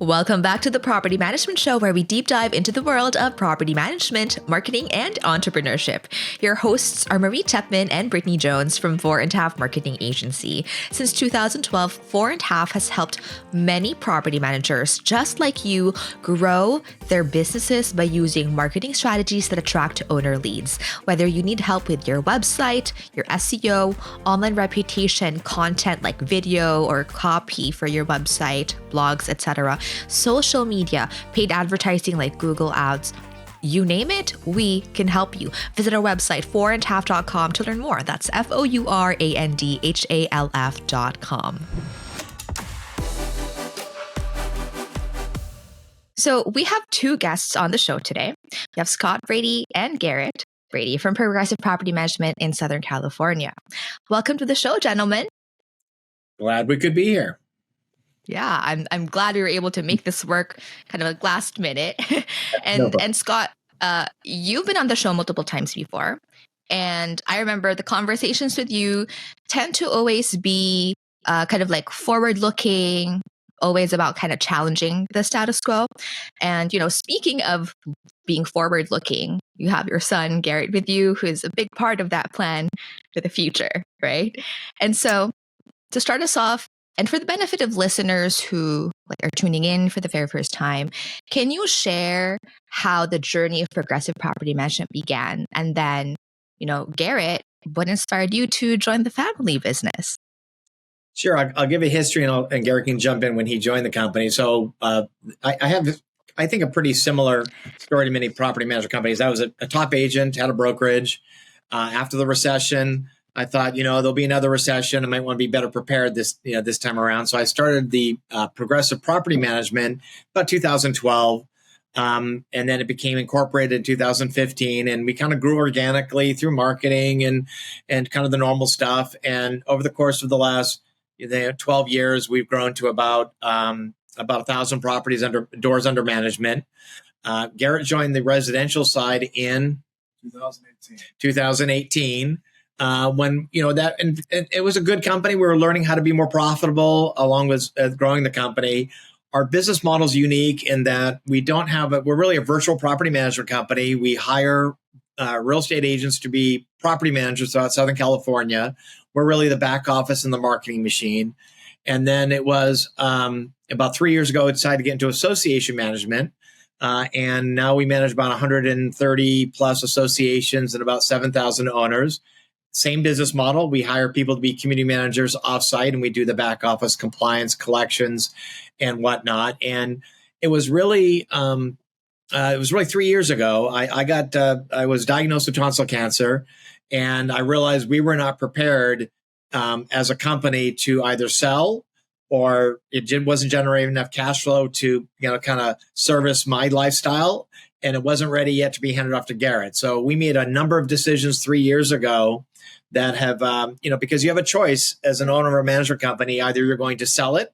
Welcome back to the Property Management Show, where we deep dive into the world of property management, marketing, and entrepreneurship. Your hosts are Marie and Brittany Jones from 4.5 Marketing Agency. Since 2012, 4.5 has helped many property managers just like you grow their businesses by using marketing strategies that attract owner leads. Whether you need help with your website, your SEO, online reputation, content like video or copy for your website, blogs, etc., social media, paid advertising like Google Ads, you name it, we can help you. Visit our website, 4andhalf.com, to learn more. That's FOURANDHALF.com. So we have two guests on the show today. We have Scott Brady and Garrett Brady from Progressive Property Management in Southern California. Welcome to the show, gentlemen. Glad we could be here. Yeah, I'm glad we were able to make this work kind of like last minute. And Scott, you've been on the show multiple times before. And I remember the conversations with you tend to always be kind of like forward looking, always about kind of challenging the status quo. And, speaking of being forward looking, you have your son, Garrett, with you, who is a big part of that plan for the future, right? And so to start us off, and for the benefit of listeners who are tuning in for the very first time, can you share how the journey of progressive property management began? And then, Garrett, what inspired you to join the family business? Sure. I'll give a history and Garrett can jump in when he joined the company. So I have, I think, a pretty similar story to many property management companies. I was a top agent, had a brokerage. After the recession, I thought, there'll be another recession. I might want to be better prepared this time around. So I started the Progressive Property Management about 2012. And then it became incorporated in 2015. And we kind of grew organically through marketing and kind of the normal stuff. And over the course of the last 12 years, we've grown to about 1,000 properties doors under management. Garrett joined the residential side in 2018. When it was a good company. We were learning how to be more profitable along with growing the company. Our business model is unique in that we're really a virtual property management company. We hire real estate agents to be property managers throughout Southern California. We're really the back office and the marketing machine. And then it was about 3 years ago, I decided to get into association management. And now we manage about 130 plus associations and about 7,000 owners. Same business model. We hire people to be community managers offsite, and we do the back office compliance, collections, and whatnot. And it was really 3 years ago. I was diagnosed with tonsil cancer, and I realized we were not prepared as a company to either sell, or it wasn't generating enough cash flow to kind of service my lifestyle, and it wasn't ready yet to be handed off to Garrett. So we made a number of decisions 3 years ago that have, because you have a choice as an owner of a management company. Either you're going to sell it,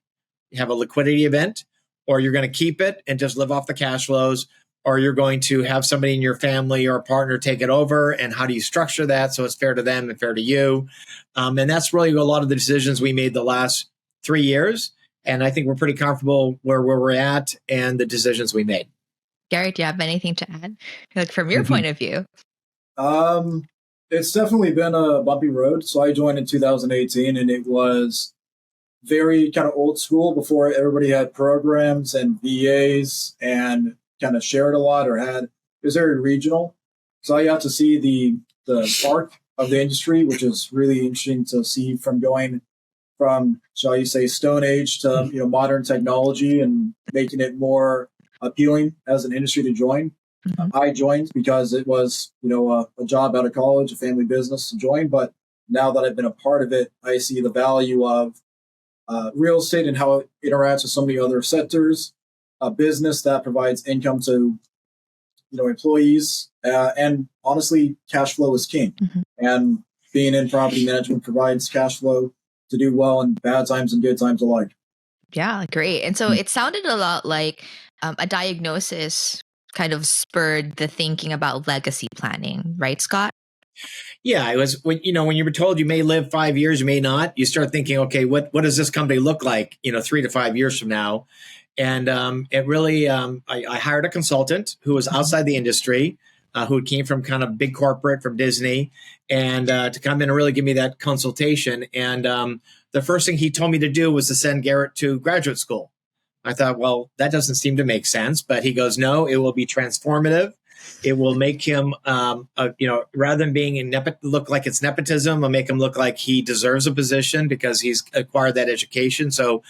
you have a liquidity event, or you're going to keep it and just live off the cash flows, or you're going to have somebody in your family or a partner take it over. And how do you structure that so it's fair to them and fair to you? And that's really a lot of the decisions we made the last 3 years. And I think we're pretty comfortable where we're at and the decisions we made. Garrett, do you have anything to add? From your point of view? It's definitely been a bumpy road. So I joined in 2018, and it was very kind of old school before everybody had programs and VAs and kind of shared a lot it was very regional. So I got to see the arc of the industry, which is really interesting to see from going from, shall you say, Stone Age to modern technology and making it more appealing as an industry to join. Mm-hmm. I joined because it was, a job out of college, a family business to join. But now that I've been a part of it, I see the value of real estate and how it interacts with so many other sectors, a business that provides income to, employees. And honestly, cash flow is king. Mm-hmm. And being in property management provides cash flow to do well in bad times and good times alike. Yeah, great. And so it sounded a lot like a diagnosis kind of spurred the thinking about legacy planning, right, Scott? Yeah, it was when you were told you may live 5 years, you may not. You start thinking, okay, what does this company look like, 3 to 5 years from now? And it really, I hired a consultant who was outside the industry, who came from kind of big corporate from Disney, and to come in and really give me that consultation. And the first thing he told me to do was to send Garrett to graduate school. I thought, well, that doesn't seem to make sense. But he goes, no, it will be transformative. It will make him, rather than being look like it's nepotism, will make him look like he deserves a position because he's acquired that education. So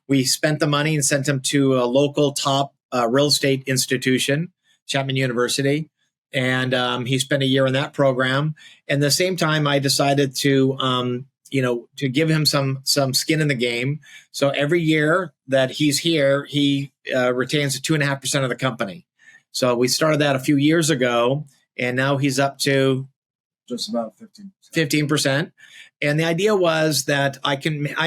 we spent the money and sent him to a local top real estate institution, Chapman University. And he spent a year in that program. And at the same time, I decided to give him some skin in the game. So every year that he's here, he retains 2.5% of the company. So we started that a few years ago, and now he's up to just about 15%. And the idea was that I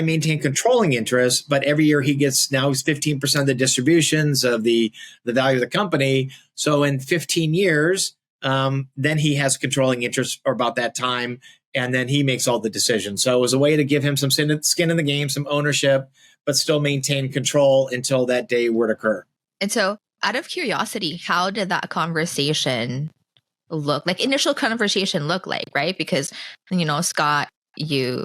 maintain controlling interest, but every year he's 15% of the distributions of the value of the company. So in 15 years, then he has controlling interest or about that time, and then he makes all the decisions. So it was a way to give him some skin in the game, some ownership, but still maintain control until that day would occur. And so, out of curiosity, how did that conversation look like? Initial conversation look like, right? Because, Scott, you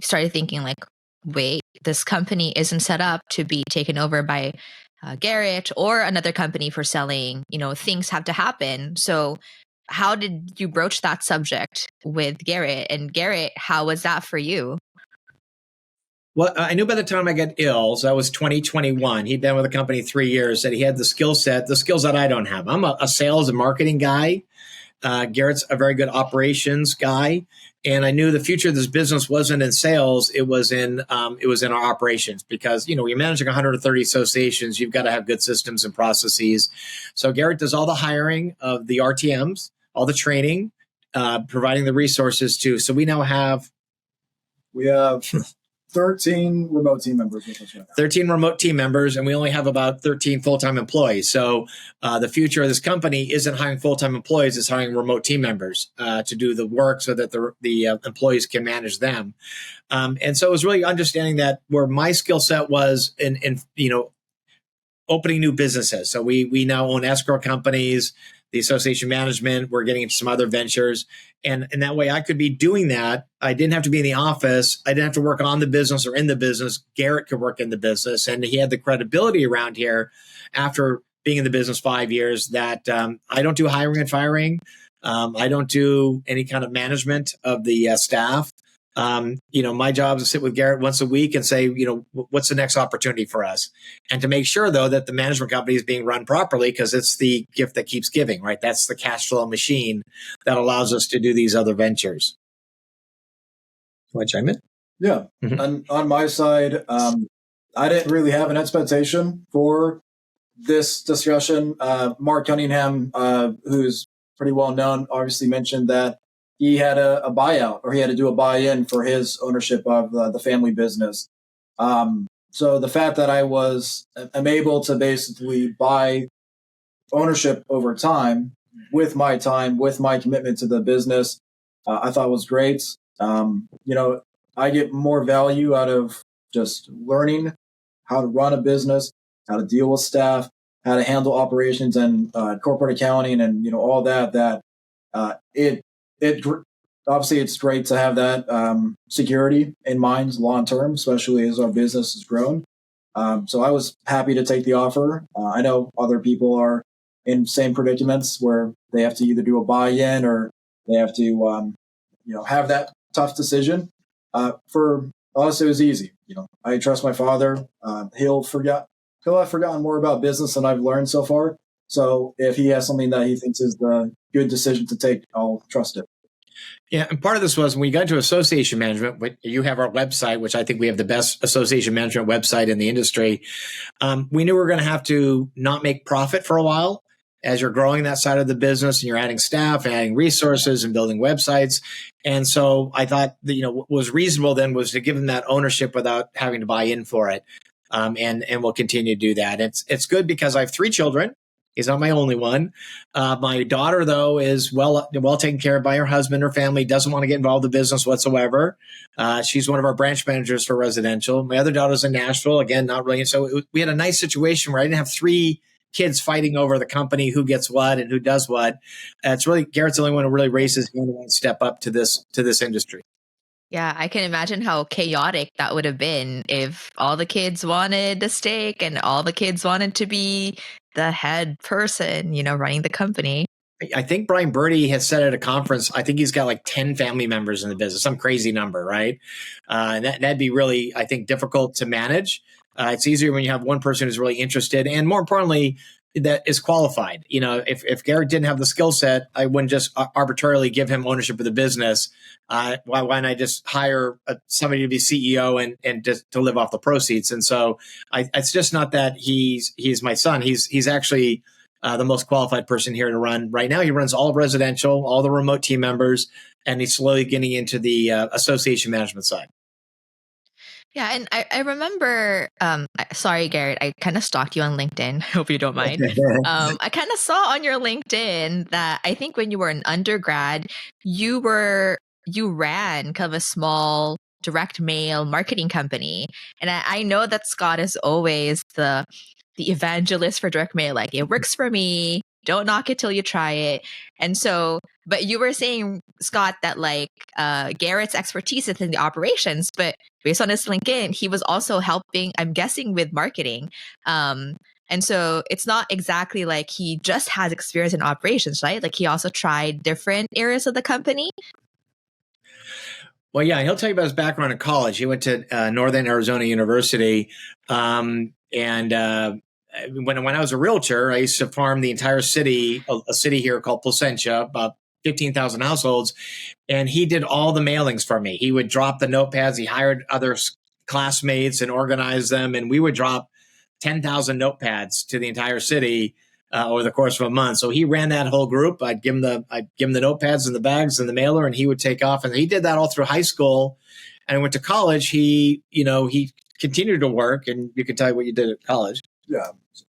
started thinking like, wait, this company isn't set up to be taken over by Garrett or another company for selling. Things have to happen. So how did you broach that subject with Garrett? And Garrett, how was that for you? Well, I knew by the time I got ill, so that was 2021. He'd been with the company 3 years, that he had the skills that I don't have. I'm a sales and marketing guy. Garrett's a very good operations guy. And I knew the future of this business wasn't in sales. It was in our operations, because, you're managing 130 associations. You've got to have good systems and processes. So Garrett does all the hiring of the RTMs, all the training, providing the resources too. So we have 13 remote team members with us right now. 13 remote team members, and we only have about 13 full-time employees. So the future of this company isn't hiring full-time employees, it's hiring remote team members to do the work so that the employees can manage them. And so it was really understanding that where my skill set was in opening new businesses. So we now own escrow companies, the association management, we're getting into some other ventures. And that way I could be doing that. I didn't have to be in the office. I didn't have to work on the business or in the business. Garrett could work in the business. And he had the credibility around here after being in the business 5 years that I don't do hiring and firing. I don't do any kind of management of the staff. My job is to sit with Garrett once a week and say, what's the next opportunity for us? And to make sure, though, that the management company is being run properly, because it's the gift that keeps giving, right? That's the cash flow machine that allows us to do these other ventures. Want to chime in? Yeah. Mm-hmm. And on my side, I didn't really have an expectation for this discussion. Mark Cunningham, who's pretty well known, obviously mentioned that he had a buyout, or he had to do a buy-in for his ownership of the family business. So the fact that I'm able to basically buy ownership over time, with my commitment to the business, I thought was great. I get more value out of just learning how to run a business, how to deal with staff, how to handle operations and corporate accounting, and all that. Obviously it's great to have that security in mind long term, especially as our business has grown. So I was happy to take the offer. I know other people are in same predicaments where they have to either do a buy-in or they have to have that tough decision. For us, it was easy. I trust my father. He'll have forgotten more about business than I've learned so far. So if he has something that he thinks is the good decision to take, I'll trust it. Yeah, and part of this was when we got into association management, you have our website, which I think we have the best association management website in the industry. We knew we were going to have to not make profit for a while as you're growing that side of the business and you're adding staff and adding resources and building websites. And so I thought that, what was reasonable then was to give them that ownership without having to buy in for it. And we'll continue to do that. It's good because I have 3 children. He's not my only one. My daughter, though, is well taken care of by her husband. Her family doesn't want to get involved in business whatsoever. She's one of our branch managers for residential. My other daughter's in Nashville. Again, not really. So we had a nice situation where I didn't have three kids fighting over the company, who gets what and who does what. It's really Garrett's the only one who really raises his hand and step up to this industry. Yeah, I can imagine how chaotic that would have been if all the kids wanted the stake and all the kids wanted to be the head person, running the company. I think Brian Brady has said at a conference, I think he's got like 10 family members in the business, some crazy number, right? And that'd be really, I think, difficult to manage. It's easier when you have one person who's really interested and, more importantly, that is qualified. If Garrett didn't have the skill set, I wouldn't just arbitrarily give him ownership of the business. Why don't I just hire somebody to be CEO and just to live off the proceeds? And so it's just not that he's my son. He's actually the most qualified person here to run right now. He runs all of residential, all the remote team members, and he's slowly getting into the association management side. Yeah, and I remember, sorry, Garrett, I kind of stalked you on LinkedIn. Hope you don't mind. I kind of saw on your LinkedIn that I think when you were an undergrad, you ran kind of a small direct mail marketing company. And I know that Scott is always the evangelist for direct mail. Like, it works for me. Don't knock it till you try it. And so, but you were saying, Scott, that Garrett's expertise is in the operations, but based on his LinkedIn, he was also helping, I'm guessing, with marketing. And so it's not exactly like he just has experience in operations, right? Like, he also tried different areas of the company. Well, yeah, he'll tell you about his background in college. He went to Northern Arizona University, and when I was a realtor, I used to farm the entire city, a city here called Placentia, about 15,000 households. And he did all the mailings for me. He would drop the notepads. He hired other classmates and organized them. And we would drop 10,000 notepads to the entire city over the course of a month. So he ran that whole group. I'd give him the notepads and the bags and the mailer, and he would take off. And he did that all through high school. And went to college. He continued to work, and you can tell you what you did at college. Yeah,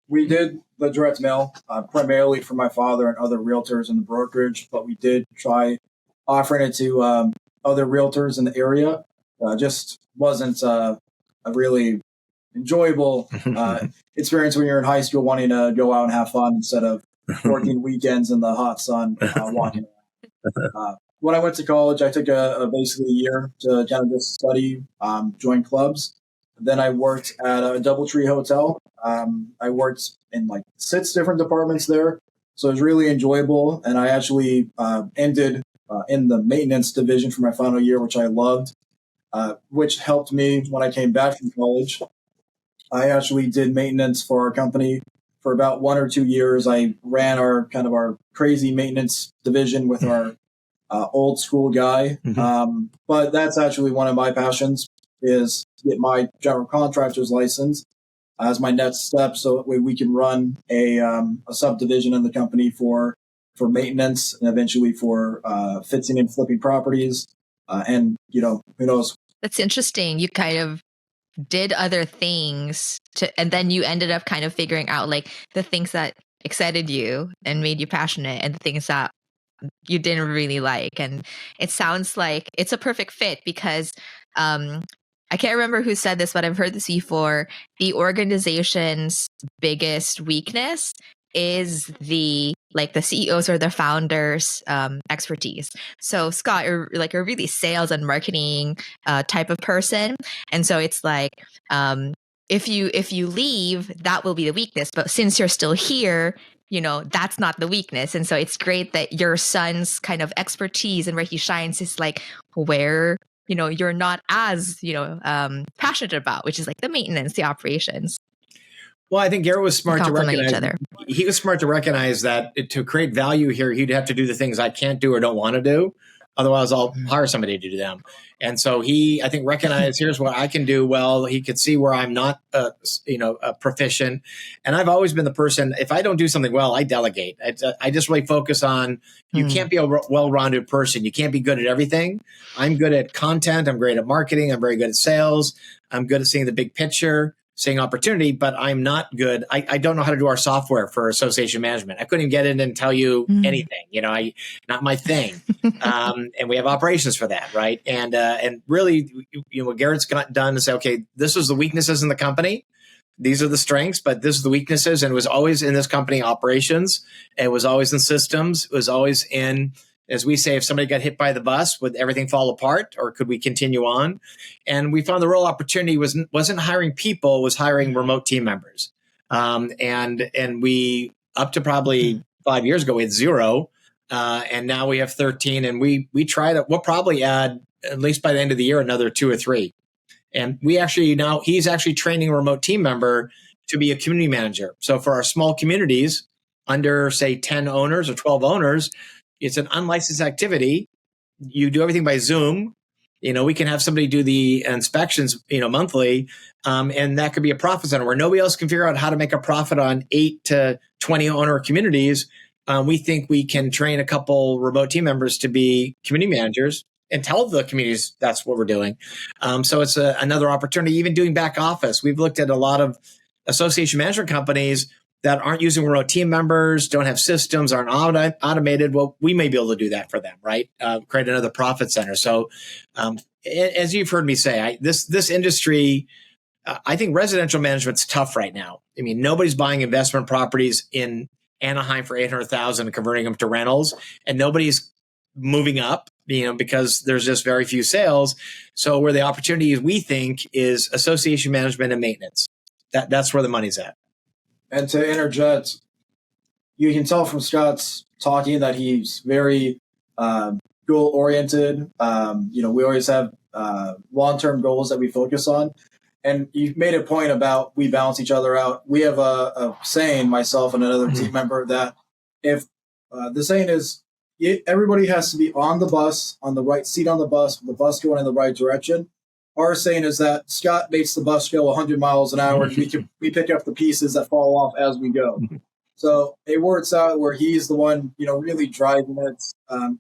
we did the direct mail primarily for my father and other realtors in the brokerage, but we did try offering it to other realtors in the area. Just wasn't a really enjoyable experience when you're in high school wanting to go out and have fun instead of working weekends in the hot sun walking around. When I went to college, I took basically a year to kind of just study, join clubs. Then I worked at a DoubleTree hotel. I worked in 6 different departments there. So it was really enjoyable. And I actually ended in the maintenance division for my final year, which I loved, which helped me when I came back from college. I actually did maintenance for our company for about 1 or 2 years. I ran our crazy maintenance division with our old school guy. Mm-hmm. But that's actually one of my passions, is to get my general contractor's license as my next step, so that way we can run a subdivision in the company for maintenance and eventually for fixing and flipping properties. And who knows? That's interesting. You kind of did other things and then you ended up kind of figuring out the things that excited you and made you passionate, and the things that you didn't really like. And it sounds like it's a perfect fit because I can't remember who said this, but I've heard this before. The organization's biggest weakness is the CEOs or the founders' expertise. So Scott, you're a really sales and marketing type of person, and so it's if you leave, that will be the weakness. But since you're still here, that's not the weakness. And so it's great that your son's kind of expertise and where he shines is where you're not as passionate about, which is the maintenance, the operations. Well, I think Garrett was smart to recognize each other. He was smart to recognize that to create value here, he'd have to do the things I can't do or don't want to do. Otherwise, I'll hire somebody to do them. And so I think, recognized here's what I can do well. He could see where I'm not, proficient. And I've always been the person, if I don't do something well, I delegate. I just really focus on, you can't be a well-rounded person. You can't be good at everything. I'm good at content. I'm great at marketing. I'm very good at sales. I'm good at seeing the big picture. seeing opportunity, but I'm not good. I don't know how to do our software for association management. I couldn't even get in and tell you anything, not my thing. And we have operations for that. Right. And really, what Garrett's done is say, okay, this is the weaknesses in the company. These are the strengths, but this is the weaknesses. And it was always in this company operations. It was always in systems. It was always in, as we say, if somebody got hit by the bus, would everything fall apart, or could we continue on? And we found the real opportunity wasn't hiring people, was hiring remote team members. And we, up to probably 5 years ago, we had 0. And now we have 13. And we try to, we'll probably add, at least by the end of the year, another 2 or 3. And he's actually training a remote team member to be a community manager. So for our small communities, under, say, 10 owners or 12 owners, it's an unlicensed activity. You do everything by Zoom. We can have somebody do the inspections, monthly. And that could be a profit center where nobody else can figure out how to make a profit on 8 to 20 owner communities. We think we can train a couple remote team members to be community managers and tell the communities that's what we're doing. So it's another opportunity. Even doing back office, we've looked at a lot of association management companies that aren't using remote team members, don't have systems, aren't automated. Well, we may be able to do that for them, right? Create another profit center. So as you've heard me say, this industry, I think residential management's tough right now. I mean, nobody's buying investment properties in Anaheim for $800,000 and converting them to rentals, and nobody's moving up, because there's just very few sales. So where the opportunity is, we think, is association management and maintenance. That's where the money's at. And to interject, you can tell from Scott's talking that he's very goal-oriented. We always have long-term goals that we focus on. And you made a point about we balance each other out. We have a saying, myself and another team member, that if the saying is everybody has to be on the bus, on the right seat on the bus going in the right direction. Our saying is that Scott makes the bus go 100 miles an hour, and we pick up the pieces that fall off as we go. So it works out where he's the one, really driving it.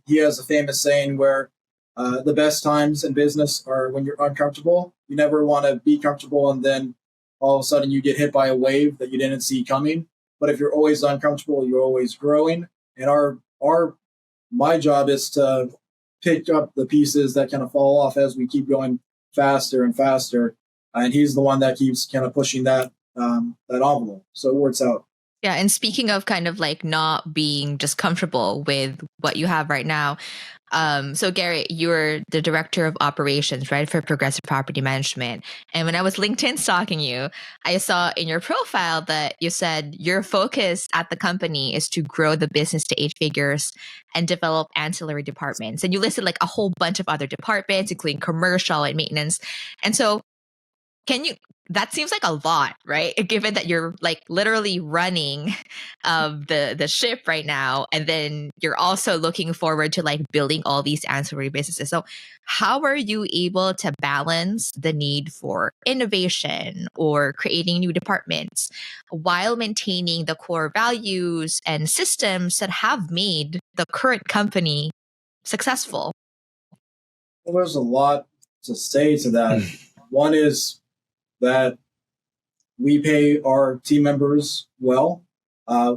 He has a famous saying where the best times in business are when you're uncomfortable. You never want to be comfortable and then all of a sudden you get hit by a wave that you didn't see coming. But if you're always uncomfortable, you're always growing. And my job is to pick up the pieces that kind of fall off as we keep going faster and faster. And he's the one that keeps kind of pushing that envelope. So it works out. Yeah. And speaking of kind of like not being just comfortable with what you have right now. So Garrett, you're the director of operations, right, for Progressive Property Management. And when I was LinkedIn stalking you, I saw in your profile that you said your focus at the company is to grow the business to 8 figures and develop ancillary departments. And you listed like a whole bunch of other departments, including commercial and maintenance. And so that seems like a lot, right? Given that you're like literally running the ship right now, and then you're also looking forward to like building all these ancillary businesses. So how are you able to balance the need for innovation or creating new departments while maintaining the core values and systems that have made the current company successful? Well, there's a lot to say to that. One is that we pay our team members well.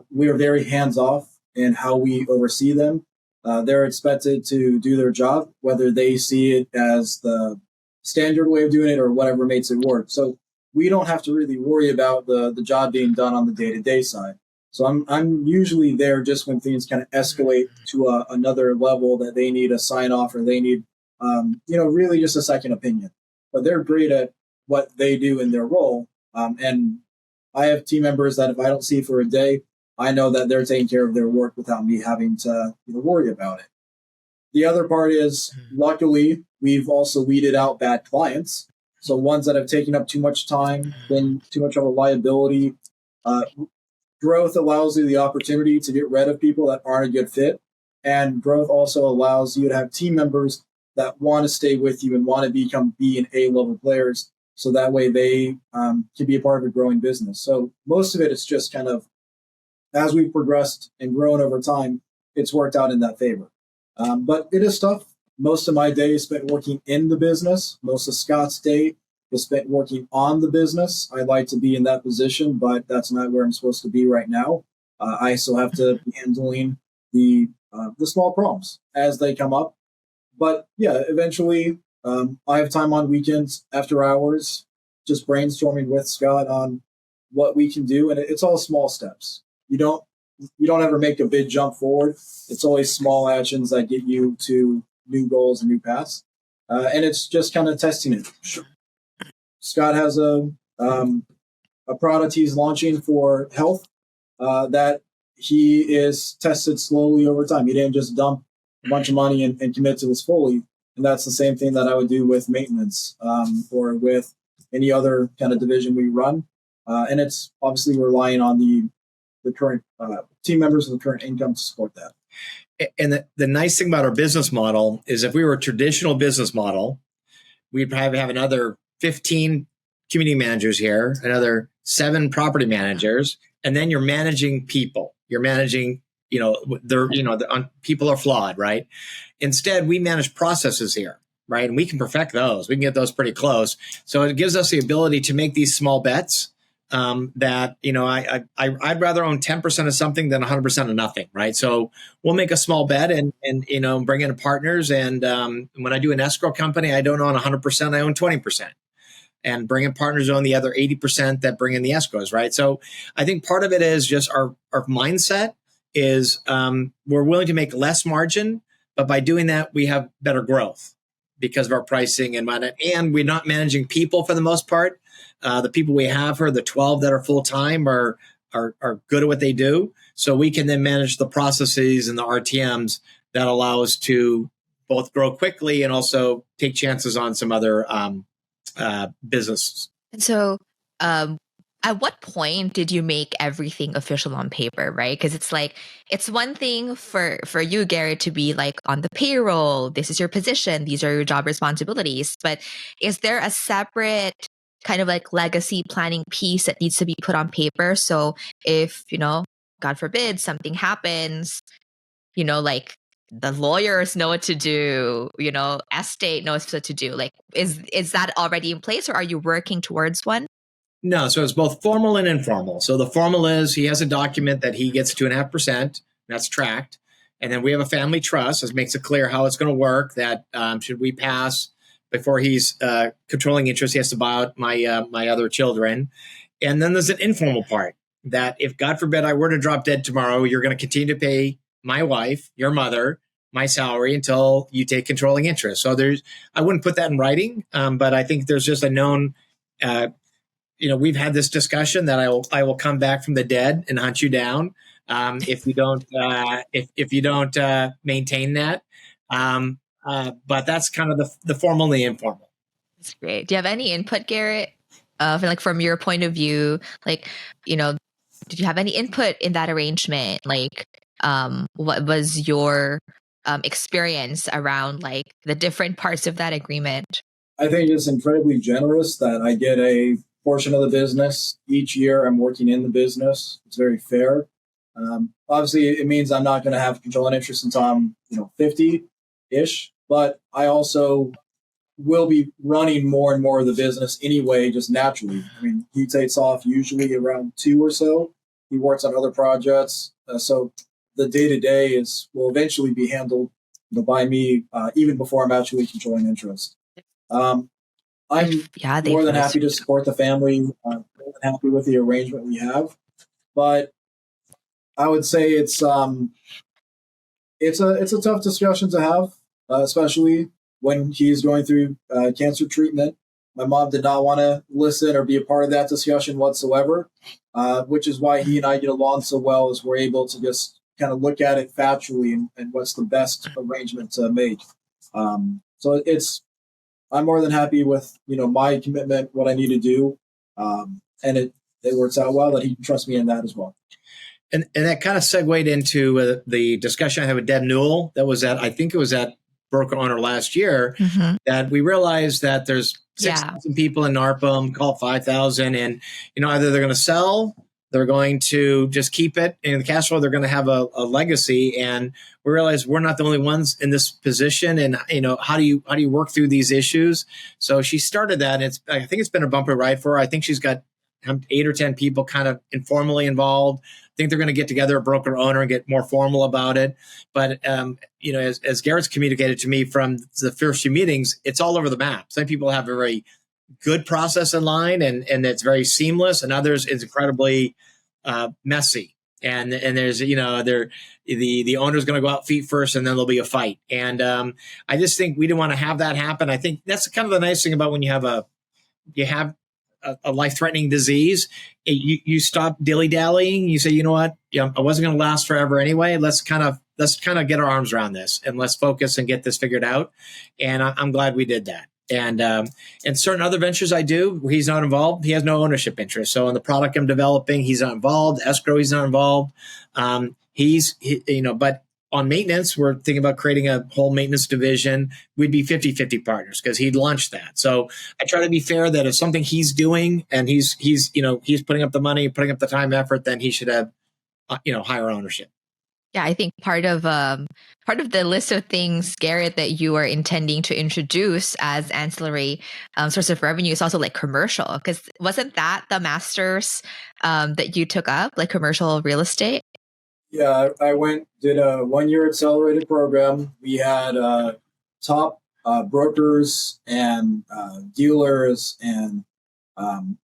We are very hands-off in how we oversee them. They're expected to do their job, whether they see it as the standard way of doing it or whatever makes it work. So we don't have to really worry about the job being done on the day-to-day side. So I'm usually there just when things kind of escalate to another level that they need a sign-off or they need, really just a second opinion. But they're great at what they do in their role. And I have team members that if I don't see for a day, I know that they're taking care of their work without me having to worry about it. The other part is, luckily, we've also weeded out bad clients. So ones that have taken up too much time, been too much of a liability. Growth allows you the opportunity to get rid of people that aren't a good fit. And growth also allows you to have team members that want to stay with you and want to become B and A level players. So that way they can be a part of a growing business. So most of it is just kind of, as we've progressed and grown over time, it's worked out in that favor. But it is tough. Most of my day is spent working in the business. Most of Scott's day working on the business. I'd like to be in that position, but that's not where I'm supposed to be right now. I still have to be handling the small problems as they come up. But yeah, eventually I have time on weekends after hours, just brainstorming with Scott on what we can do. And it's all small steps. You don't ever make a big jump forward. It's always small actions that get you to new goals and new paths. And it's just kind of testing it. Scott has a product he's launching for health that he is tested slowly over time. He didn't just dump a bunch of money and commit to this fully. And that's the same thing that I would do with maintenance or with any other kind of division we run. And it's obviously relying on the current team members and the current income to support that. And the nice thing about our business model is if we were a traditional business model, we'd probably have another 15 community managers here, another 7 property managers, and then you're managing people. You're managing, people are flawed, right? Instead, we manage processes here, right? And we can perfect those. We can get those pretty close. So it gives us the ability to make these small bets that, I'd rather own 10% of something than 100% of nothing, right? So we'll make a small bet and bring in partners. And when I do an escrow company, I don't own 100%, I own 20%. And bring in partners on the other 80% that bring in the escrows, right? So I think part of it is just our mindset is we're willing to make less margin, but by doing that, we have better growth because of our pricing and whatnot. And we're not managing people for the most part. The people we have here, the 12 that are full-time are good at what they do. So we can then manage the processes and the RTMs that allow us to both grow quickly and also take chances on some other businesses. And so at what point did you make everything official on paper, right? Because it's one thing for you, Garrett, to be like on the payroll, this is your position, these are your job responsibilities. But is there a separate kind of like legacy planning piece that needs to be put on paper? So if, God forbid, something happens, like the lawyers know what to do, estate knows what to do. Like, is that already in place or are you working towards one? No, so it's both formal and informal. So the formal is he has a document that he gets 2.5%, that's tracked. And then we have a family trust that makes it clear how it's going to work, that should we pass before he's controlling interest, he has to buy out my other children. And then there's an informal part that if, God forbid, I were to drop dead tomorrow, you're going to continue to pay my wife, your mother, my salary until you take controlling interest. So I wouldn't put that in writing, but I think there's just a known, we've had this discussion that I will come back from the dead and hunt you down if you don't maintain that. But that's kind of the formal and the informal. That's great. Do you have any input, Garrett? From your point of view, did you have any input in that arrangement? What was your experience around the different parts of that agreement? I think it's incredibly generous that I get a portion of the business each year. I'm working in the business. It's very fair. Obviously, it means I'm not going to have control and interest until I'm 50-ish, but I also will be running more and more of the business anyway, just naturally. I mean, he takes off usually around 2 or so. He works on other projects. So the day-to-day will eventually be handled by me even before I'm actually controlling interest. I'm more than happy to support the family. I'm more than happy with the arrangement we have. But I would say it's a tough discussion to have, especially when he's going through cancer treatment. My mom did not want to listen or be a part of that discussion whatsoever, which is why he and I get along so well, is we're able to just kind of look at it factually and what's the best arrangement to make. So I'm more than happy with my commitment, what I need to do, and it works out well that he can trust me in that as well. And that kind of segued into the discussion I had with Deb Newell. I think it was at Broker Owner last year, that we realized that there's 6,000 people in NARPM, call it 5,000, and either they're going to sell They're going to just keep it in the cash flow. They're going to have a legacy. And we realize we're not the only ones in this position. And, how do you work through these issues? So she started that. And I think it's been a bumper ride for her. I think she's got 8 or 10 people kind of informally involved. I think they're going to get together a broker owner and get more formal about it. But, as Garrett's communicated to me from the first few meetings, it's all over the map. Some people have a very good process in line and it's very seamless, and others it's incredibly messy. And there's, the owner's going to go out feet first and then there'll be a fight. And I just think we didn't want to have that happen. I think that's kind of the nice thing about when you have a life-threatening disease, you stop dilly-dallying. You say, you know what, I wasn't going to last forever anyway. Let's kind of get our arms around this and let's focus and get this figured out. And I'm glad we did that. And certain other ventures I do, where he's not involved, he has no ownership interest. So in the product I'm developing, he's not involved. Escrow, he's not involved. But on maintenance, we're thinking about creating a whole maintenance division. We'd be 50-50 partners because he'd launched that. So I try to be fair that if something he's doing and he's putting up the money, putting up the time, effort, then he should have, higher ownership. Yeah, I think part of the list of things, Garrett, that you are intending to introduce as ancillary source of revenue is also like commercial. Because wasn't that the master's that you took up, like commercial real estate? Yeah, I did a 1-year accelerated program. We had top brokers and dealers and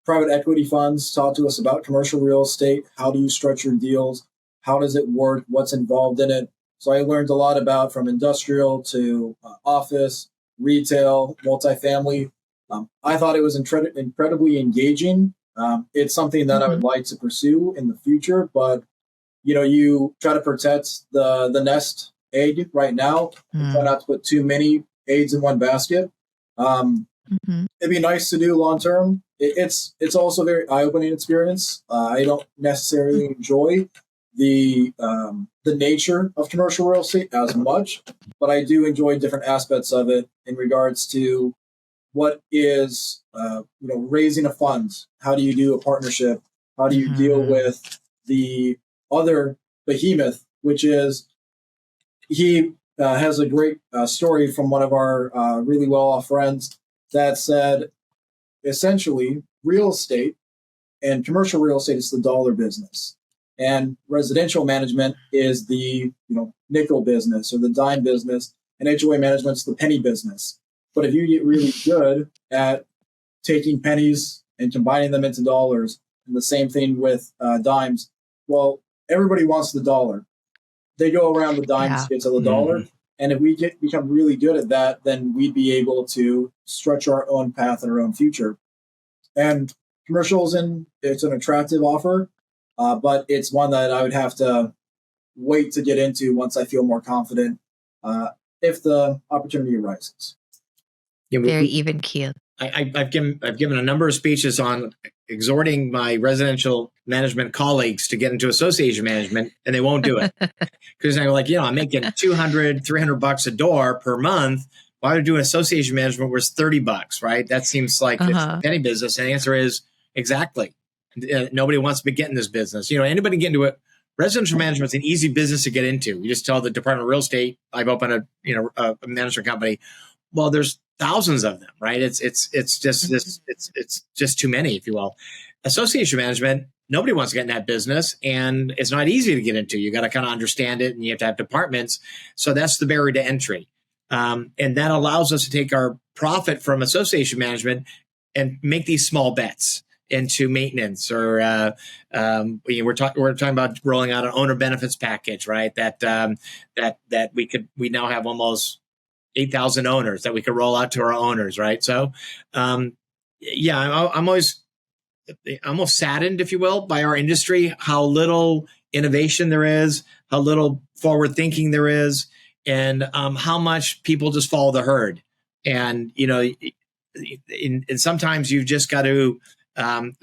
private equity funds talk to us about commercial real estate. How do you structure deals? How does it work? What's involved in it? So I learned a lot about from industrial to office, retail, multifamily. I thought it was incredibly engaging. It's something that I would like to pursue in the future, but you try to protect the nest egg right now. Try not to put too many eggs in one basket. It'd be nice to do long term. It's also a very eye-opening experience. I don't necessarily enjoy the nature of commercial real estate as much, but I do enjoy different aspects of it in regards to what is raising a fund. How do you do a partnership? How do you deal with the other behemoth, which is he has a great story from one of our really well-off friends that said, essentially, real estate and commercial real estate is the dollar business. And residential management is the nickel business or the dime business, and HOA management's the penny business. But if you get really good at taking pennies and combining them into dollars, and the same thing with dimes, well, everybody wants the dollar. They go around the dimes to get to the dollar. And if we become really good at that, then we'd be able to structure our own path and our own future. And commercials, it's an attractive offer. But it's one that I would have to wait to get into once I feel more confident if the opportunity arises. Very even keel. I've given a number of speeches on exhorting my residential management colleagues to get into association management, and they won't do it because they're like, I'm making $200, $300 a door per month. Why would I do an association management where it's $30, right? That seems like it's a penny business. And the answer is exactly. Nobody wants to get in this business. Anybody get into it. Residential management is an easy business to get into. You just tell the Department of Real Estate, I've opened a management company. Well, there's thousands of them, right? It's just too many, if you will. Association management, nobody wants to get in that business, and it's not easy to get into. You got to kind of understand it, and you have to have departments. So that's the barrier to entry, and that allows us to take our profit from association management and make these small bets into maintenance, or we're talking about rolling out an owner benefits package, right? That we now have almost 8,000 owners that we could roll out to our owners, right? So, I'm almost saddened, if you will, by our industry, how little innovation there is, how little forward thinking there is, and how much people just follow the herd. And and sometimes you've just got to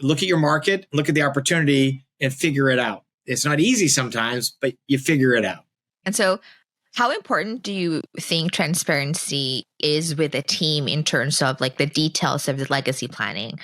look at your market, look at the opportunity, and figure it out. It's not easy sometimes, but you figure it out. And so How important do you think transparency is with a team in terms of like the details of the legacy planning?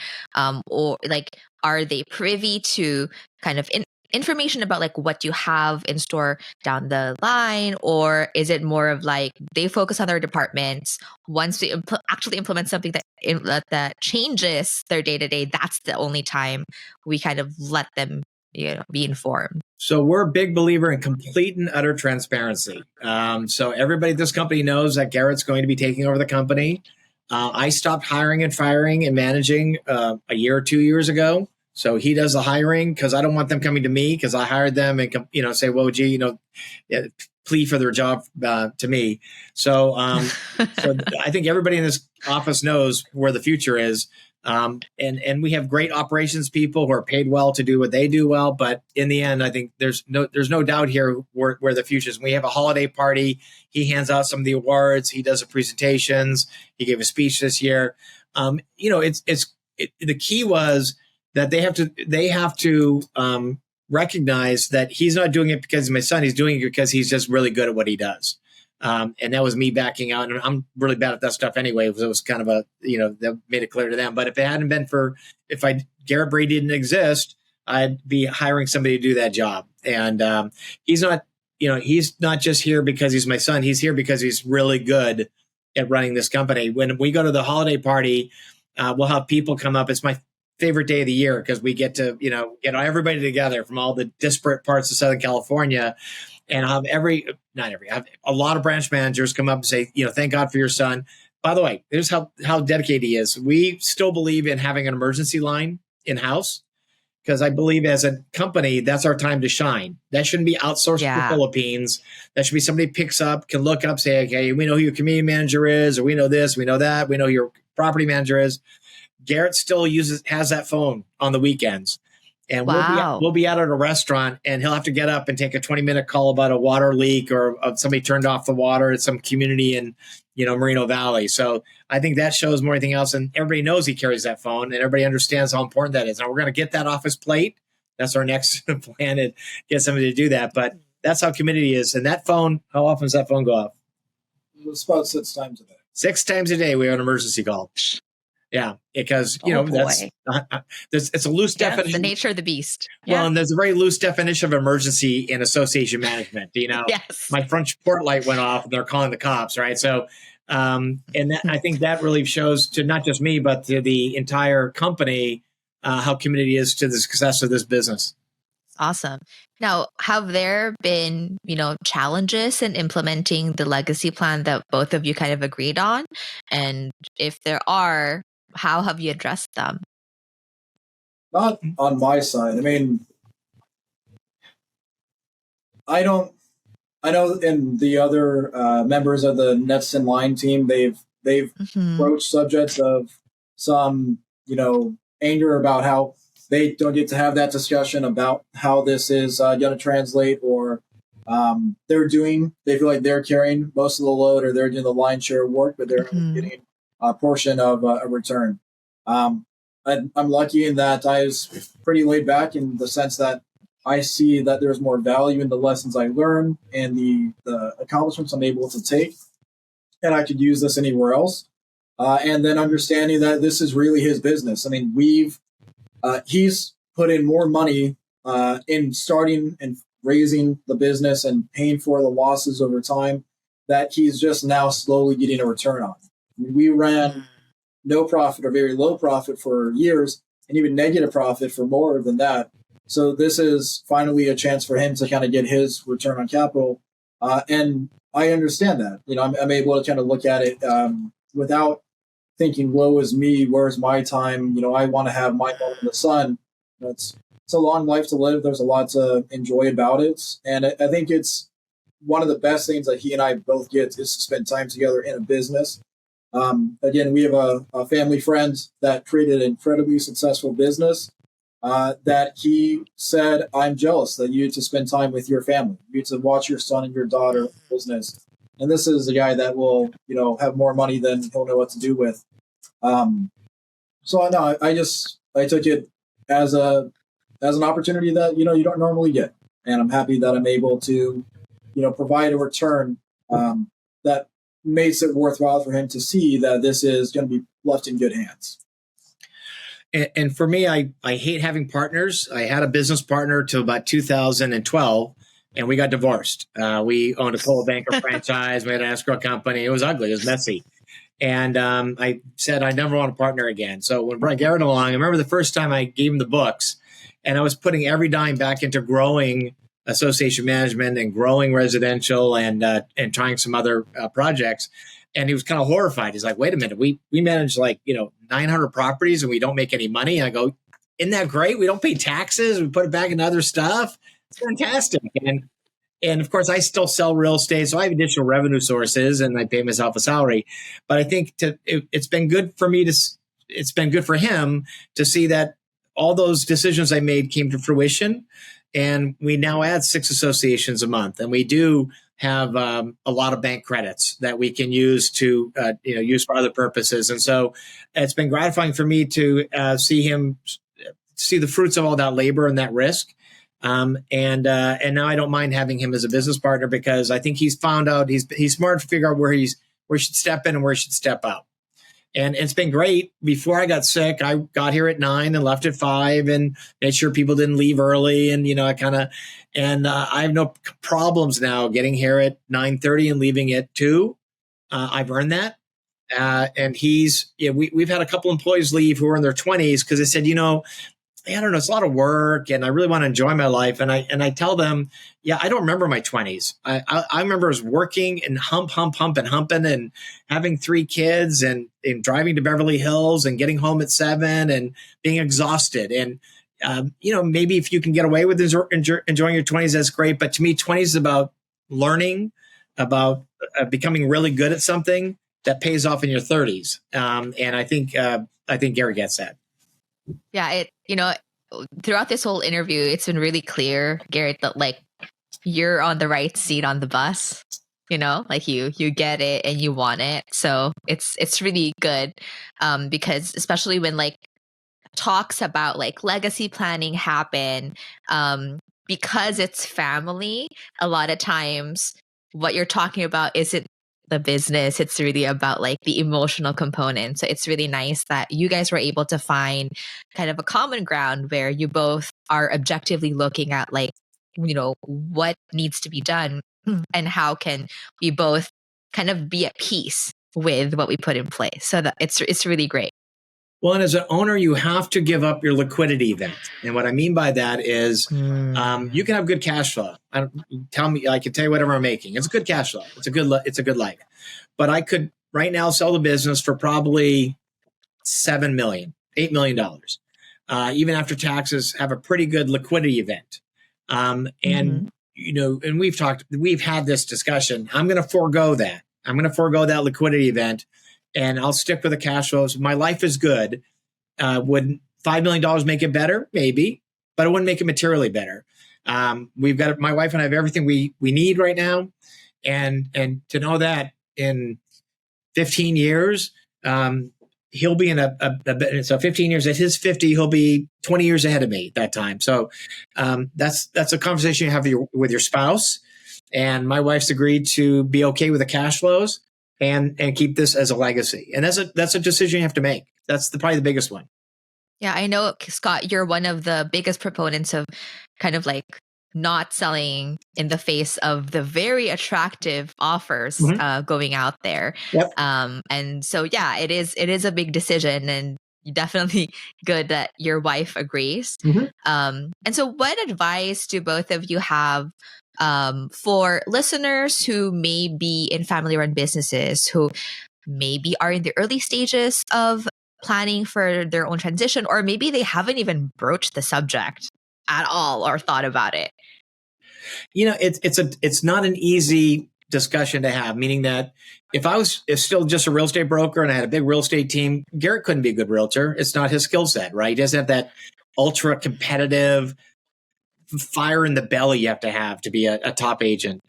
Or like, are they privy to kind of information about like what you have in store down the line? Or is it more of like they focus on their departments? Once they actually implement something that changes their day to day, that's the only time we kind of let them, be informed. So we're a big believer in complete and utter transparency. So everybody at this company knows that Garrett's going to be taking over the company. I stopped hiring and firing and managing a year or 2 years ago. So he does the hiring because I don't want them coming to me because I hired them and say, well, gee, plea for their job to me. So I think everybody in this office knows where the future is. And we have great operations people who are paid well to do what they do well. But in the end, I think there's no doubt here where the future is. We have a holiday party. He hands out some of the awards. He does the presentations. He gave a speech this year. The key was that they have to recognize that he's not doing it because he's my son. He's doing it because he's just really good at what he does. And that was me backing out. And I'm really bad at that stuff anyway. It was kind of that made it clear to them. But if it hadn't been Garrett Brady didn't exist, I'd be hiring somebody to do that job. And he's not just here because he's my son. He's here because he's really good at running this company. When we go to the holiday party, we'll have people come up. It's my favorite day of the year because we get to, get everybody together from all the disparate parts of Southern California. And I'll have a lot of branch managers come up and say, thank God for your son. By the way, here's how dedicated he is. We still believe in having an emergency line in-house because I believe as a company, that's our time to shine. That shouldn't be outsourced to the Philippines. That should be somebody picks up, can look up, say, okay, we know who your community manager is, or we know this, we know that, we know who your property manager is. Garrett still has that phone on the weekends. And we'll be out at a restaurant and he'll have to get up and take a 20-minute call about a water leak or somebody turned off the water at some community in, Moreno Valley. So I think that shows more than anything else. And everybody knows he carries that phone and everybody understands how important that is. Now we're going to get that off his plate. That's our next plan, and get somebody to do that. But that's how committed he is. And that phone, how often does that phone go off? It's about 6 times a day. 6 times a day we have an emergency call. Yeah, because it's a loose definition. The nature of the beast. Well, and there's a very loose definition of emergency in association management. Yes. My front port light went off, and they're calling the cops, right? So, I think that really shows to not just me, but to the entire company how committed he is to the success of this business. Awesome. Now, have there been, challenges in implementing the legacy plan that both of you kind of agreed on? And if there are, how have you addressed them? Not on my side. I mean, I know in the other members of the Nets in Line team, they've broached subjects of some, anger about how they don't get to have that discussion about how this is going to translate, or they feel like they're carrying most of the load, or they're doing the lion's share of work, but they're getting a portion of a return. I'm lucky in that I was pretty laid back in the sense that I see that there's more value in the lessons I learn and the accomplishments I'm able to take, and I could use this anywhere else. And then understanding that this is really his business. I mean, he's put in more money in starting and raising the business and paying for the losses over time that he's just now slowly getting a return on. I mean, we ran no profit or very low profit for years, and even negative profit for more than that. So this is finally a chance for him to kind of get his return on capital. And I understand that. I'm able to kind of look at it without thinking, woe is me, where's my time? I want to have my moment in the sun. It's a long life to live. There's a lot to enjoy about it. And I think it's one of the best things that he and I both get is to spend time together in a business. Again, we have a family friend that created an incredibly successful business that he said, I'm jealous that you get to spend time with your family. You get to watch your son and your daughter business. And this is a guy that will, have more money than he'll know what to do with. So no, I took it as an opportunity that, you don't normally get. And I'm happy that I'm able to, provide a return that makes it worthwhile for him to see that this is going to be left in good hands. And for me, I hate having partners. I had a business partner till about 2012, and we got divorced. We owned a Coldwell Banker franchise. We had an escrow company. It was ugly. It was messy. And I said I never want to partner again. So when brought Garrett along, I remember the first time I gave him the books, and I was putting every dime back into growing association management and growing residential and trying some other projects. And he was kind of horrified. He's like, wait a minute, we manage 900 properties and we don't make any money. And I go, isn't that great? We don't pay taxes. We put it back into other stuff. It's fantastic. And of course, I still sell real estate, so I have additional revenue sources, and I pay myself a salary. But I think it's been good for me it's been good for him to see that all those decisions I made came to fruition. And we now add 6 associations a month, and we do have a lot of bank credits that we can use to use for other purposes. And so it's been gratifying for me to see the fruits of all that labor and that risk. And now I don't mind having him as a business partner, because I think he's found out he's smart to figure out where he should step in and where he should step out. And it's been great. Before I got sick, I got here at 9 and left at 5 and made sure people didn't leave early. And, I have no problems now getting here at 9:30 and leaving at 2. I've earned that. And we've had a couple employees leave who are in their 20s because they said, I don't know, it's a lot of work and I really want to enjoy my life. And I tell them, I don't remember my 20s. I remember us working and humping and having 3 kids and driving to Beverly Hills and getting home at 7 and being exhausted. And, maybe if you can get away with enjoying your 20s, that's great. But to me, 20s is about learning, about becoming really good at something that pays off in your 30s. And I think Gary gets that. Yeah, throughout this whole interview, it's been really clear, Garrett, that you're on the right seat on the bus. You get it and you want it. So it's really good, because especially when talks about legacy planning happen, because it's family. A lot of times, what you're talking about isn't the business, it's really about the emotional component. So it's really nice that you guys were able to find kind of a common ground where you both are objectively looking at what needs to be done and how can we both kind of be at peace with what we put in place. So that it's really great. Well, and as an owner, you have to give up your liquidity event. And what I mean by that is you can have good cash flow. I can tell you whatever I'm making. It's a good cash flow. It's a good life. But I could right now sell the business for probably $7 million, $8 million. Even after taxes, have a pretty good liquidity event. And we've had this discussion. I'm going to forego that. I'm going to forego that liquidity event. And I'll stick with the cash flows. My life is good. Would $5 million make it better? Maybe, but it wouldn't make it materially better. We've got my wife and I have everything we need right now, and to know that in 15 years, he'll be in so 15 years at his 50, he'll be 20 years ahead of me at that time. So that's a conversation you have with your spouse. And my wife's agreed to be okay with the cash flows and keep this as a legacy. And that's a decision you have to make. That's probably the biggest one. Yeah, I know, Scott, you're one of the biggest proponents of kind of not selling in the face of the very attractive offers going out there. Yep. And so, it is a big decision, and definitely good that your wife agrees. And so what advice do both of you have for listeners who may be in family-run businesses, who maybe are in the early stages of planning for their own transition, or maybe they haven't even broached the subject at all or thought about it? It's not an easy discussion to have, meaning that if I was still just a real estate broker and I had a big real estate team, Garrett couldn't be a good realtor. It's not his skill set, right? He doesn't have that ultra competitive fire in the belly you have to be a top agent.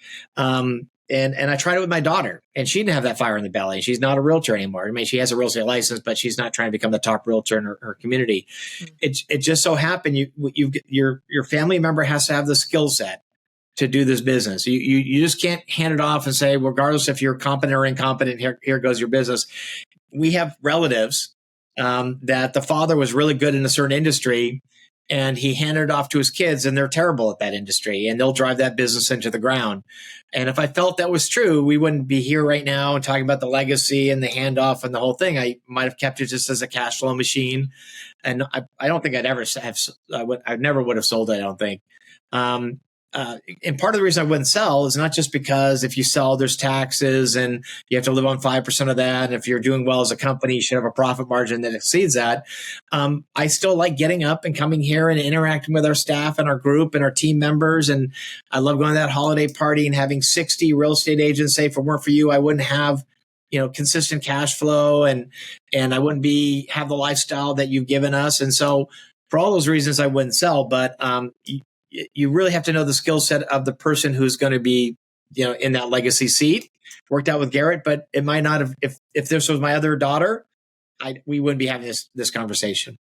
And I tried it with my daughter, and she didn't have that fire in the belly. She's not a realtor anymore. I mean, she has a real estate license, but she's not trying to become the top realtor in her community. It just so happened your family member has to have the skill set to do this business. You just can't hand it off and say, regardless if you're competent or incompetent, here goes your business. We have relatives that the father was really good in a certain industry, and he handed it off to his kids, and they're terrible at that industry, and they'll drive that business into the ground. And if I felt that was true, we wouldn't be here right now and talking about the legacy and the handoff and the whole thing. I might have kept it just as a cash flow machine. And I don't think I'd ever have, I never would have sold it, I don't think. And part of the reason I wouldn't sell is not just because if you sell, there's taxes and you have to live on 5% of that. And if you're doing well as a company, you should have a profit margin that exceeds that. I still like getting up and coming here and interacting with our staff and our group and our team members. And I love going to that holiday party and having 60 real estate agents say, if it weren't for you, I wouldn't have, consistent cash flow and I wouldn't have the lifestyle that you've given us. And so for all those reasons, I wouldn't sell. But you really have to know the skill set of the person who's going to be, in that legacy seat. Worked out with Garrett, but it might not have. If this was my other daughter, we wouldn't be having this conversation.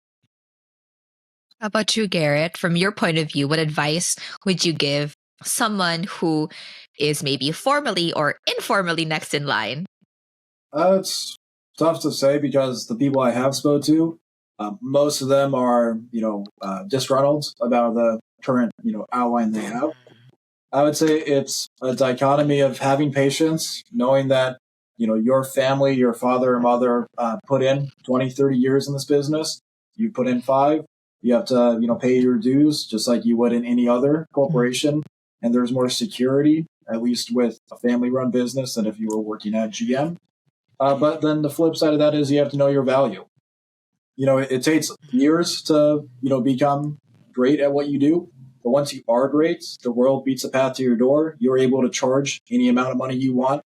How about you, Garrett? From your point of view, what advice would you give someone who is maybe formally or informally next in line? It's tough to say because the people I have spoke to, most of them are, disgruntled about the current, outline they have. I would say it's a dichotomy of having patience, knowing that, your family, your father or mother put in 20, 30 years in this business. You put in 5. You have to, pay your dues just like you would in any other corporation. And there's more security, at least with a family-run business, than if you were working at GM. But then the flip side of that is you have to know your value. It takes years to, become great at what you do. But once you are great, the world beats a path to your door. You're able to charge any amount of money you want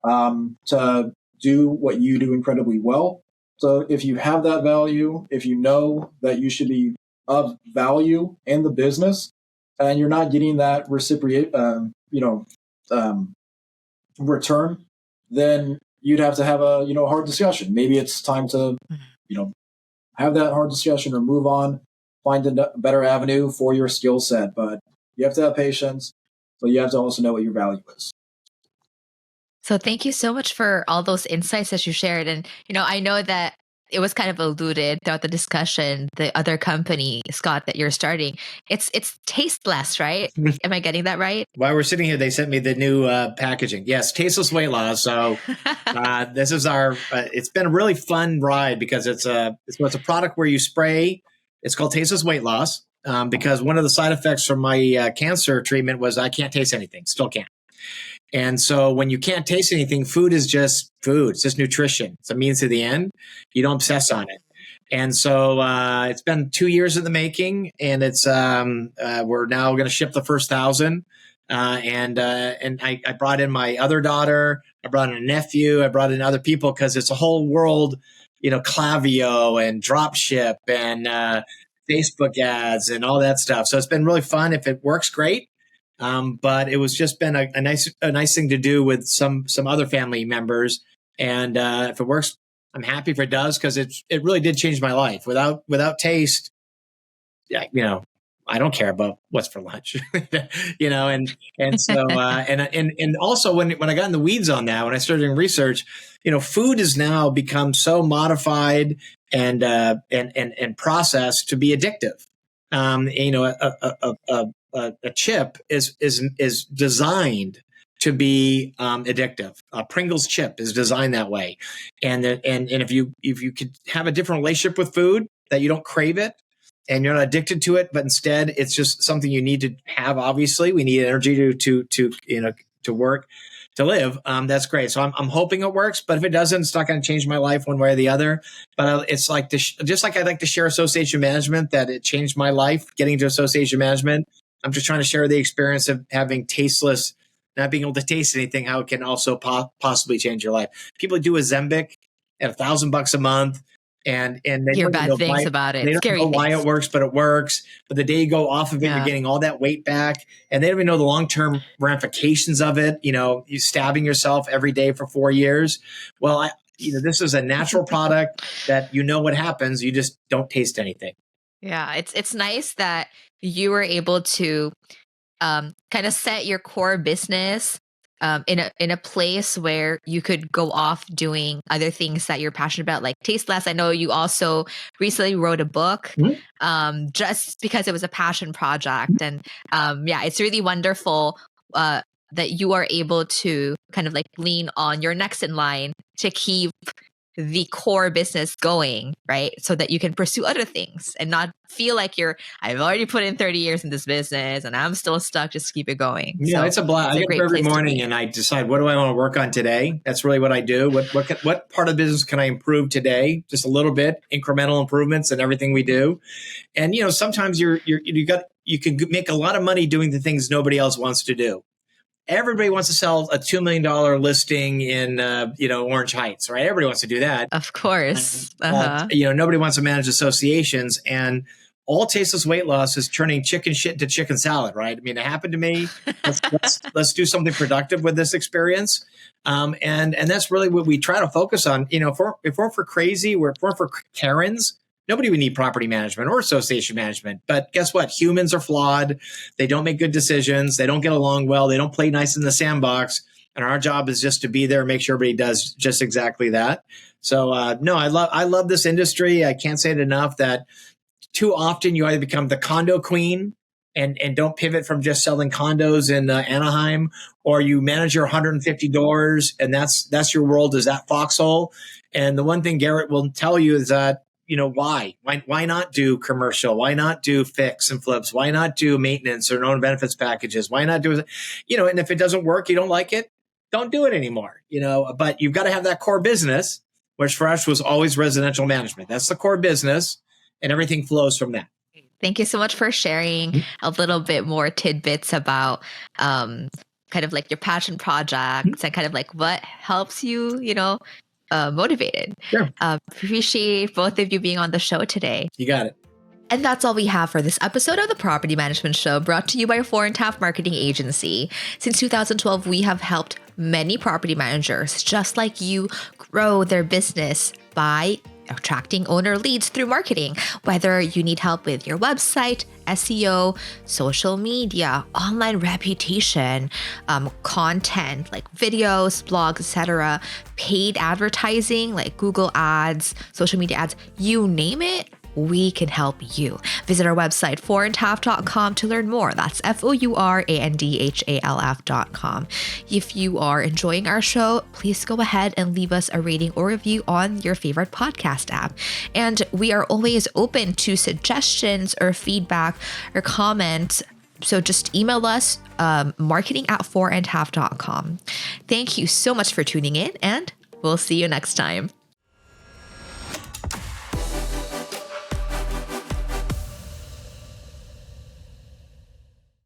to do what you do incredibly well. So if you have that value, if you know that you should be of value in the business, and you're not getting that return, then you'd have to have a hard discussion. Maybe it's time to have that hard discussion or move on, find a better avenue for your skill set. But you have to have patience, but you have to also know what your value is. So thank you so much for all those insights that you shared. And, I know that it was kind of alluded throughout the discussion, the other company, Scott, that you're starting, it's tasteless, right? Am I getting that right? While we're sitting here, they sent me the new packaging. Yes, tasteless weight loss. So this is it's been a really fun ride because it's a product where you spray. It's called tasteless weight loss because one of the side effects from my cancer treatment was I can't taste anything, still can't. And so when you can't taste anything, food is just food. It's just nutrition. It's a means to the end. You don't obsess on it. And so it's been 2 years in the making, and it's we're now going to ship the first 1,000. And I brought in my other daughter. I brought in a nephew. I brought in other people because it's a whole world, Klaviyo and Dropship and Facebook ads and all that stuff. So it's been really fun. If it works, great. But it was just been a nice thing to do with some other family members. And if it works, I'm happy if it does, because it really did change my life. Without taste, yeah, I don't care about what's for lunch, and so and also when I got in the weeds on that, when I started doing research, food has now become so modified and processed to be addictive. A chip is designed to be addictive. Pringles chip is designed that way, and if you could have a different relationship with food, that you don't crave it and you're not addicted to it, but instead it's just something you need to have. Obviously, we need energy to work, to live. That's great. So I'm hoping it works, but if it doesn't, it's not going to change my life one way or the other. But it's like just like I like to share association management, that it changed my life getting to association management. I'm just trying to share the experience of having tasteless, not being able to taste anything, how it can also possibly change your life. People do Ozempic at $1,000 a month, and they hear don't bad things about it. They don't know why it works, but it works. But the day you go off of it, you're getting all that weight back, and they don't even know the long-term ramifications of it. You stabbing yourself every day for 4 years. Well, this is a natural product that what happens. You just don't taste anything. Yeah, it's nice that you were able to kind of set your core business in a place where you could go off doing other things that you're passionate about, like Taste Less. I know you also recently wrote a book, just because it was a passion project, and yeah, it's really wonderful that you are able to kind of like lean on your next in line to keep the core business going, right? So that you can pursue other things and not feel like I've already put in 30 years in this business and I'm still stuck, just keep it going. Yeah, so it's a blast. I get up every morning and I decide, what do I want to work on today? That's really what I do. What part of business can I improve today? Just a little bit, incremental improvements in everything we do. And, sometimes you can make a lot of money doing the things nobody else wants to do. Everybody wants to sell a $2 million listing in, Orange Heights, right? Everybody wants to do that. Of course. Nobody wants to manage associations, and all tasteless weight loss is turning chicken shit into chicken salad, right? I mean, it happened to me. Let's do something productive with this experience. And that's really what we try to focus on. If we're for crazy, if we're for Karens, nobody would need property management or association management. But guess what? Humans are flawed. They don't make good decisions. They don't get along well. They don't play nice in the sandbox. And our job is just to be there and make sure everybody does just exactly that. So, no, I love this industry. I can't say it enough that too often you either become the condo queen and don't pivot from just selling condos in Anaheim, or you manage your 150 doors and that's your world, is that foxhole. And the one thing Garrett will tell you is that, why not do commercial? Why not do fix and flips? Why not do maintenance or known benefits packages? Why not do, and if it doesn't work, you don't like it, don't do it anymore, but you've got to have that core business, which for us was always residential management. That's the core business, and everything flows from that. Thank you so much for sharing a little bit more tidbits about kind of like your passion projects and kind of like what helps you, motivated. Sure. Appreciate both of you being on the show today. You got it. And that's all we have for this episode of the Property Management Show, brought to you by 4 & Marketing Agency. Since 2012, we have helped many property managers just like you grow their business by attracting owner leads through marketing. Whether you need help with your website, SEO, social media, online reputation, content like videos, blogs, etc., paid advertising like Google ads, social media ads, you name it, we can help you. Visit our website, fourandhalf.com, to learn more. That's FOURANDHALF.com. If you are enjoying our show, please go ahead and leave us a rating or review on your favorite podcast app. And we are always open to suggestions or feedback or comments. So just email us, marketing@fourandhalf.com. Thank you so much for tuning in, and we'll see you next time.